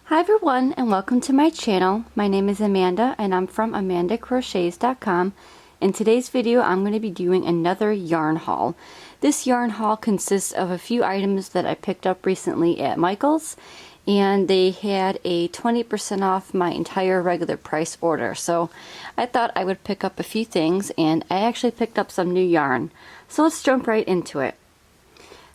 Hi everyone, and welcome to my channel. My name is Amanda and I'm from amandacrochets.com. In today's video I'm going to be doing another yarn haul. This yarn haul consists of a few items that I picked up recently at Michael's, and they had a 20% off my entire regular price order. So I thought I would pick up a few things, and I actually picked up some new yarn. So let's jump right into it.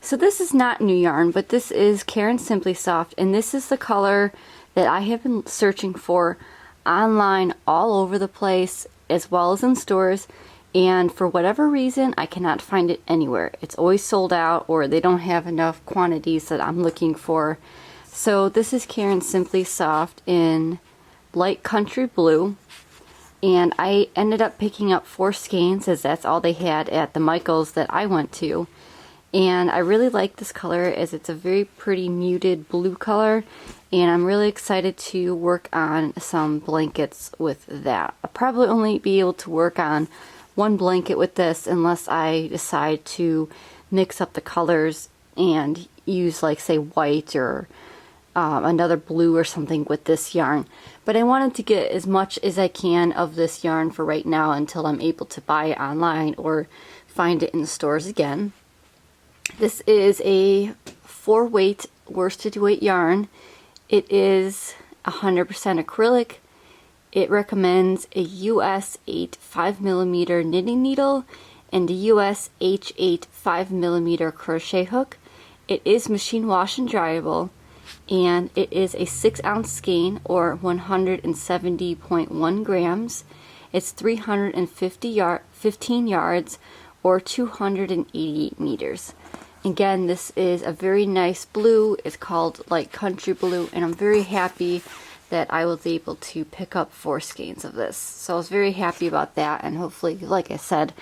So this is not new yarn, but this is Caron Simply Soft, and this is the color that I have been searching for online all over the place, as well as in stores, and for whatever reason I cannot find it anywhere. It's always sold out, or they don't have enough quantities that I'm looking for. So this is Caron Simply Soft in light country blue, and I ended up picking up 4 skeins as that's all they had at the Michael's that I went to. And I really like this color as it's a very pretty muted blue color, and I'm really excited to work on some blankets with that. I'll probably only be able to work on one blanket with this unless I decide to mix up the colors and use, like, say, white or another blue or something with this yarn. But I wanted to get as much as I can of this yarn for right now until I'm able to buy it online or find it in the stores again. This is a 4-weight worsted weight yarn. It is 100% acrylic. It recommends a US 8 5mm knitting needle and a US H8 5mm crochet hook. It is machine wash and dryable, and it is a 6-ounce skein, or 170.1 grams. It's 315 yards, or 288 meters. Again, this is a very nice blue. It's called light country blue, and I'm very happy that I was able to pick up 4 skeins of this. So I was very happy about that, and hopefully, like I said,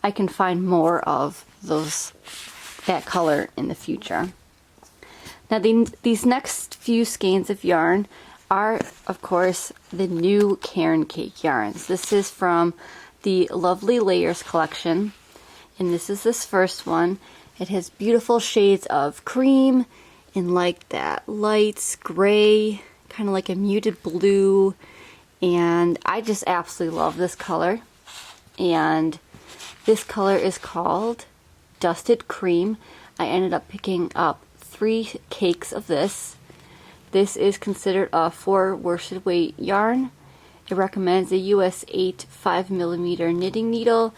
I can find more of that color in the future. Now these next few skeins of yarn are, of course, the new Caron Cake yarns. This is from the Lovely Layers collection, and this is this first one. It has beautiful shades of cream and like that light gray, kind of like a muted blue, and I just absolutely love this color. And this color is called Dusted Cream. I ended up picking up 3 cakes of this. This is considered a 4 worsted weight yarn. It recommends a US 8 5mm knitting needle,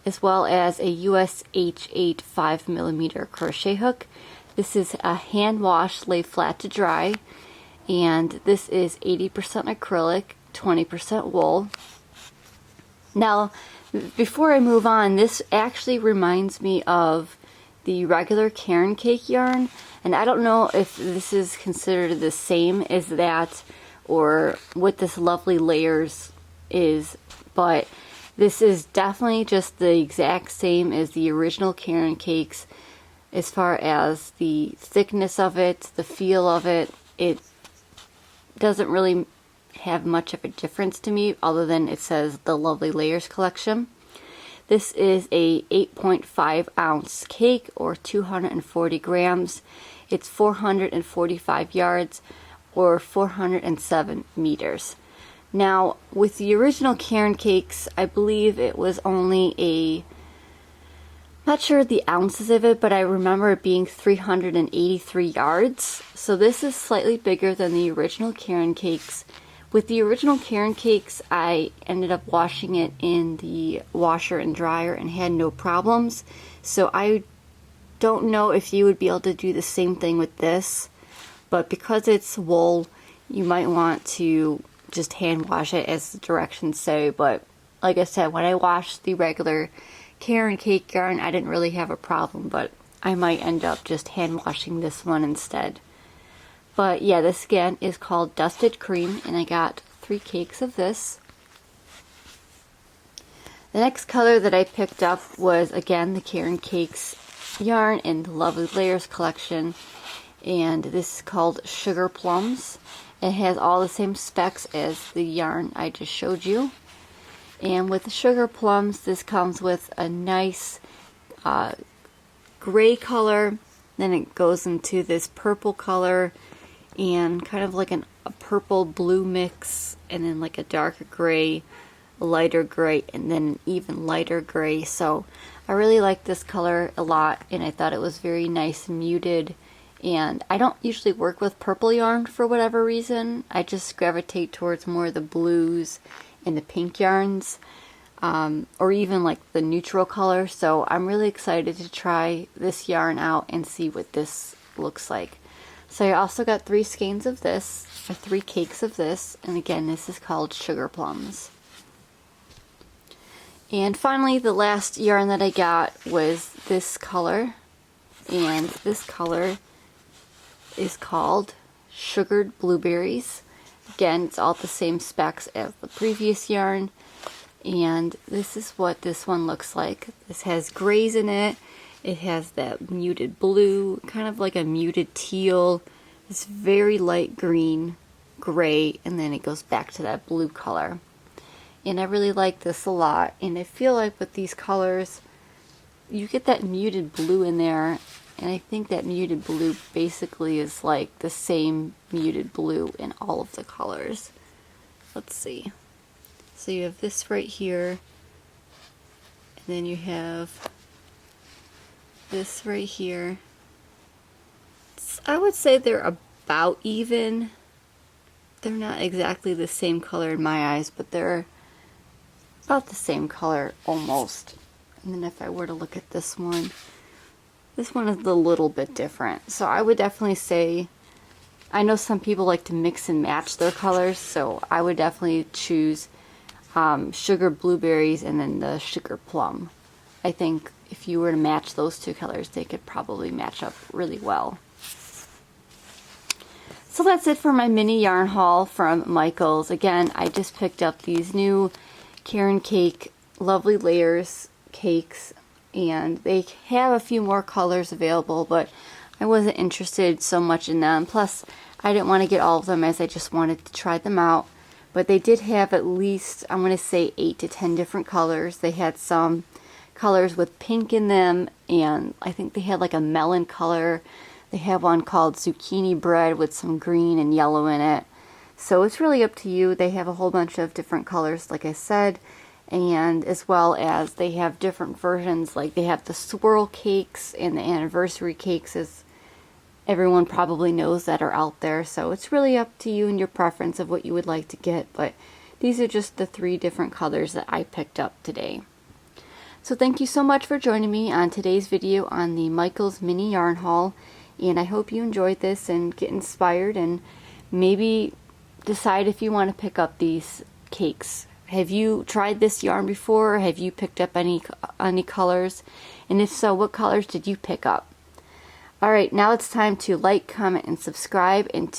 as well as a US H8 5mm crochet hook. This is a hand wash, lay flat to dry, and this is 80% acrylic, 20% wool. Now, before I move on, this actually reminds me of the regular Caron Cake yarn, and I don't know if this is considered the same as that or what this Lovely Layers is, but this is definitely just the exact same as the original Caron Cakes as far as the thickness of it, the feel of it. It doesn't really have much of a difference to me other than it says the Lovely Layers collection. This is a 8.5 ounce cake, or 240 grams. It's 445 yards, or 407 meters. Now, with the original Caron Cakes, I believe it was only not sure the ounces of it, but I remember it being 383 yards. So this is slightly bigger than the original Caron Cakes. With the original Caron Cakes, I ended up washing it in the washer and dryer and had no problems. So I don't know if you would be able to do the same thing with this, but because it's wool, you might want to just hand wash it as the directions say. But like I said, when I washed the regular Caron Cake yarn, I didn't really have a problem, but I might end up just hand washing this one instead. But yeah, this again is called Dusted Cream, and I got 3 cakes of this. The next color that I picked up was again the Caron Cakes yarn in the Lovely Layers collection, and this is called Sugar Plums. It has all the same specs as the yarn I just showed you. And with the Sugar Plums, this comes with a nice gray color, then it goes into this purple color, and kind of like a purple blue mix, and then like a darker gray, a lighter gray, and then an even lighter gray. So I really like this color a lot, and I thought it was very nice and muted. And I don't usually work with purple yarn for whatever reason. I just gravitate towards more of the blues and the pink yarns, or even like the neutral color. So I'm really excited to try this yarn out and see what this looks like. So I also got 3 skeins of this, or 3 cakes of this, and again, this is called Sugar Plums. And finally, the last yarn that I got was this color, and this color is called Sugared Blueberries. Again, it's all the same specs as the previous yarn, and this is what this one looks like. This has grays in it. It has that muted blue, kind of like a muted teal, this very light green, gray, and then it goes back to that blue color. And I really like this a lot, and I feel like with these colors, you get that muted blue in there. And I think that muted blue basically is like the same muted blue in all of the colors. Let's see. So you have this right here, and then you have this right here. I would say they're about even. They're not exactly the same color in my eyes, but they're about the same color almost. And then if I were to look at this one is a little bit different. So I would definitely say, I know some people like to mix and match their colors, so I would definitely choose Sugar Blueberries and then the Sugar Plum. I think if you were to match those 2 colors, they could probably match up really well. So that's it for my mini yarn haul from Michaels. Again, I just picked up these new Caron Cake Lovely Layers cakes, and they have a few more colors available, but I wasn't interested so much in them. Plus, I didn't want to get all of them, as I just wanted to try them out. But they did have at least, I'm going to say 8 to 10 different colors. They had some colors with pink in them, and I think they had like a melon color. They have one called Zucchini Bread with some green and yellow in it. So it's really up to you. They have a whole bunch of different colors, like I said. And as well as they have different versions, like they have the swirl cakes and the anniversary cakes, as everyone probably knows, that are out there. So it's really up to you and your preference of what you would like to get, but these are just the 3 different colors that I picked up today. So thank you so much for joining me on today's video on the Michaels mini yarn haul, and I hope you enjoyed this and get inspired and maybe decide if you want to pick up these cakes. Have you tried this yarn before? Or have you picked up any colors? And if so, what colors did you pick up? Alright, now it's time to like, comment, and subscribe. And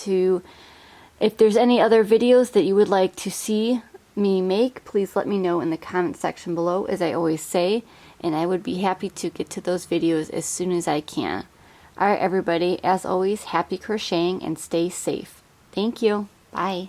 if there's any other videos that you would like to see me make, please let me know in the comment section below, as I always say. And I would be happy to get to those videos as soon as I can. Alright everybody, as always, happy crocheting and stay safe. Thank you. Bye.